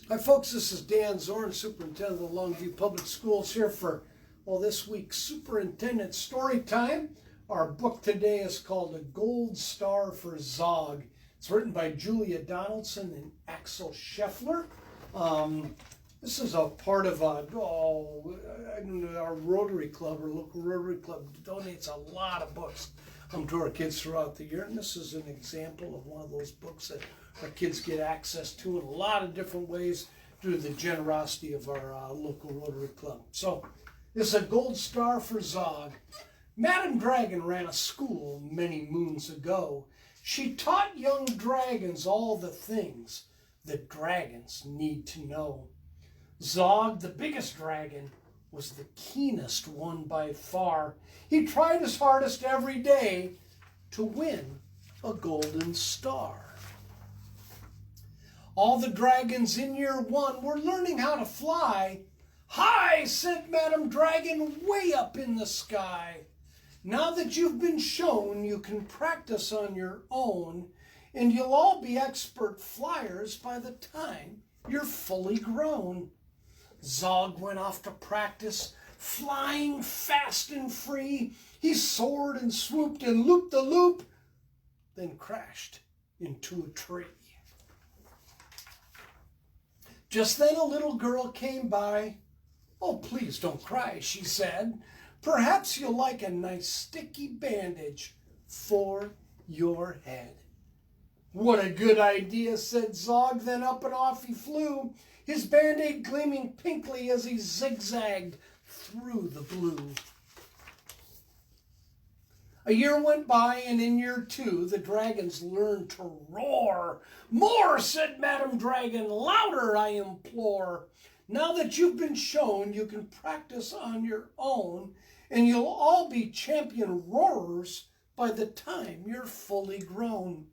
Hi folks, this is Dan Zorn, Superintendent of the Longview Public Schools here for, this week's Superintendent Story Time. Our book today is called A Gold Star for Zog. It's written by Julia Donaldson and Axel Scheffler. This is a part of our Rotary Club, or local Rotary Club donates a lot of books to our kids throughout the year, and this is an example of one of those books that our kids get access to in a lot of different ways due to the generosity of our local Rotary Club. So this is A Gold Star for Zog. Madam Dragon ran a school many moons ago. She taught young dragons all the things that dragons need to know. Zog, the biggest dragon, was the keenest one by far. He tried his hardest every day to win a golden star. All the dragons in year one were learning how to fly. "Hi," said Madam Dragon, way up in the sky. "Now that you've been shown you can practice on your own, and you'll all be expert flyers by the time you're fully grown." Zog went off to practice, flying fast and free. He soared and swooped and looped the loop, then crashed into a tree. Just then a little girl came by. "Oh, please don't cry," she said. "Perhaps you'll like a nice sticky bandage for your head." "What a good idea," said Zog. Then up and off he flew, his band-aid gleaming pinkly as he zigzagged through the blue. A year went by, and in year two, the dragons learned to roar. "More," said Madam Dragon, "louder, I implore. Now that you've been shown you can practice on your own, and you'll all be champion roarers by the time you're fully grown."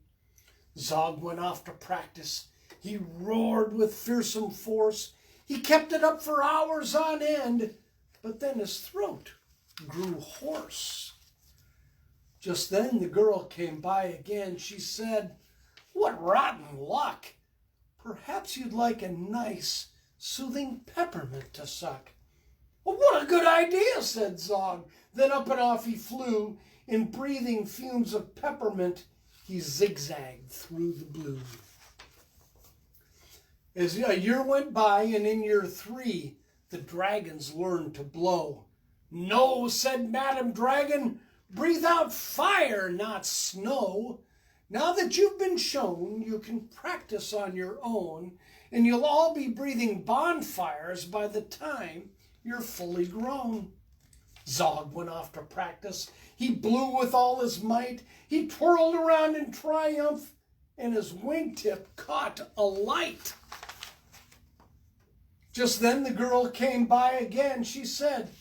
Zog went off to practice. He roared with fearsome force. He kept it up for hours on end, but then his throat grew hoarse. Just then the girl came by again. She said, "What rotten luck! Perhaps you'd like a nice, soothing peppermint to suck." "Well, what a good idea," said Zog. Then up and off he flew. In breathing fumes of peppermint, he zigzagged through the blue. As a year went by, and in year three, the dragons learned to blow. "No," said Madam Dragon, "breathe out fire, not snow. Now that you've been shown you can practice on your own, and you'll all be breathing bonfires by the time you're fully grown." Zog went off to practice. He blew with all his might. He twirled around in triumph, and his wingtip caught a light. Just then the girl came by again. She said,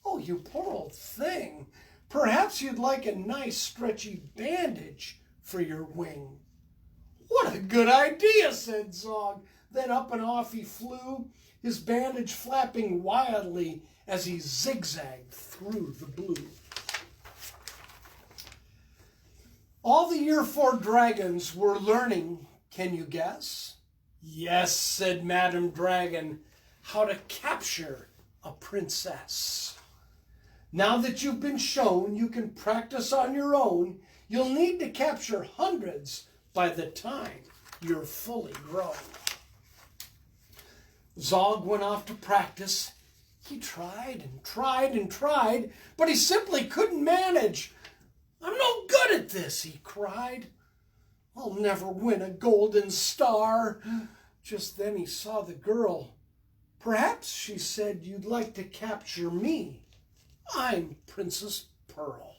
"Oh, you poor old thing. Perhaps you'd like a nice stretchy bandage for your wing." "What a good idea," said Zog. Then up and off he flew, his bandage flapping wildly as he zigzagged through the blue. All the year four dragons were learning, can you guess? "Yes," said Madam Dragon, "how to capture a princess. Now that you've been shown you can practice on your own, you'll need to capture hundreds by the time you're fully grown." Zog went off to practice. He tried and tried and tried, but he simply couldn't manage. "I'm no good at this," he cried. "I'll never win a golden star." Just then he saw the girl. "Perhaps," she said, "you'd like to capture me. I'm Princess Pearl."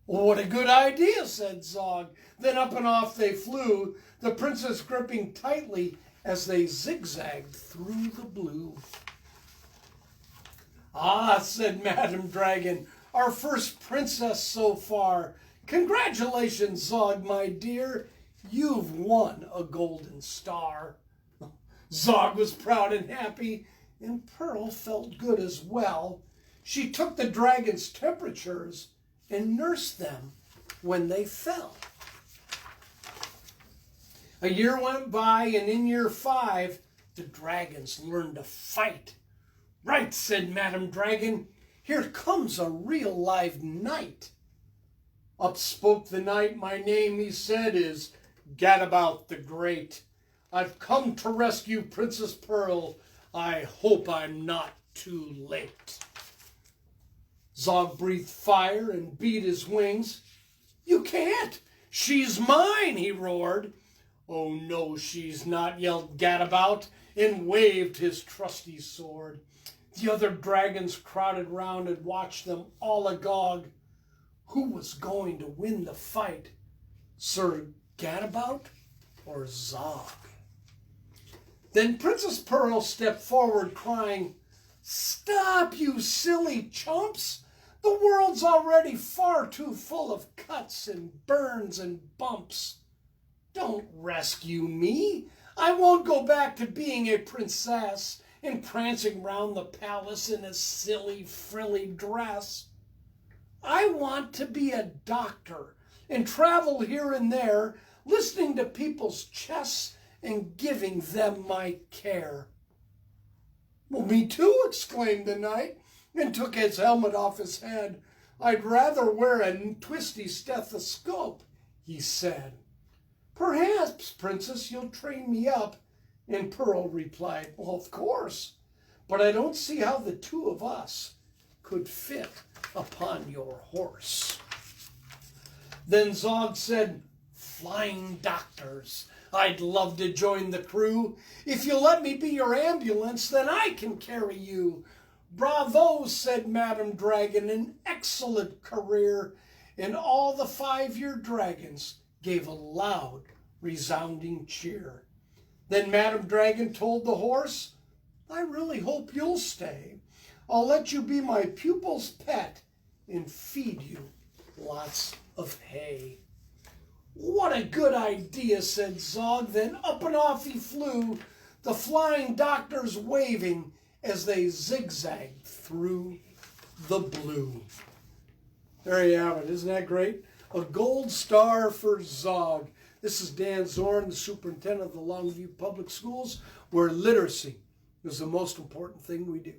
"What a good idea," said Zog. Then up and off they flew, the princess gripping tightly as they zigzagged through the blue. "Ah," said Madam Dragon, "our first princess so far. Congratulations, Zog, my dear. You've won a golden star." Zog was proud and happy, and Pearl felt good as well. She took the dragon's temperatures and nursed them when they fell. A year went by, and in year 5, the dragons learn to fight. Right, said Madam Dragon, here comes a real live knight. Up spoke the knight, my name, he said, is Gadabout the Great. I've come to rescue Princess Pearl. I hope I'm not too late. Zog breathed fire and beat his wings. You can't! She's mine, he roared. Oh no, she's not, yelled Gadabout, and waved his trusty sword. The other dragons crowded round and watched them all agog. Who was going to win the fight? Sir Gadabout or Zog? Then Princess Pearl stepped forward crying, Stop, you silly chumps! The world's already far too full of cuts and burns and bumps. Don't rescue me. I won't go back to being a princess and prancing round the palace in a silly, frilly dress. I want to be a doctor and travel here and there, listening to people's chests and giving them my care. Well, me too, exclaimed the knight, and took his helmet off his head. I'd rather wear a twisty stethoscope, he said. Perhaps, Princess, you'll train me up. And Pearl replied, well, of course, but I don't see how the two of us could fit upon your horse. Then Zog said, Flying doctors, I'd love to join the crew. If you'll let me be your ambulance, then I can carry you. Bravo, said Madam Dragon, an excellent career. And all the 5-year dragons gave a loud, resounding cheer. Then Madam Dragon told the horse, I really hope you'll stay. I'll let you be my pupil's pet and feed you lots of hay. What a good idea, said Zog. Then up and off he flew, the flying doctors waving as they zigzagged through the blue. There you have it. Isn't that great? A gold star for Zog. This is Dan Zorn, the superintendent of the Longview Public Schools, where literacy is the most important thing we do.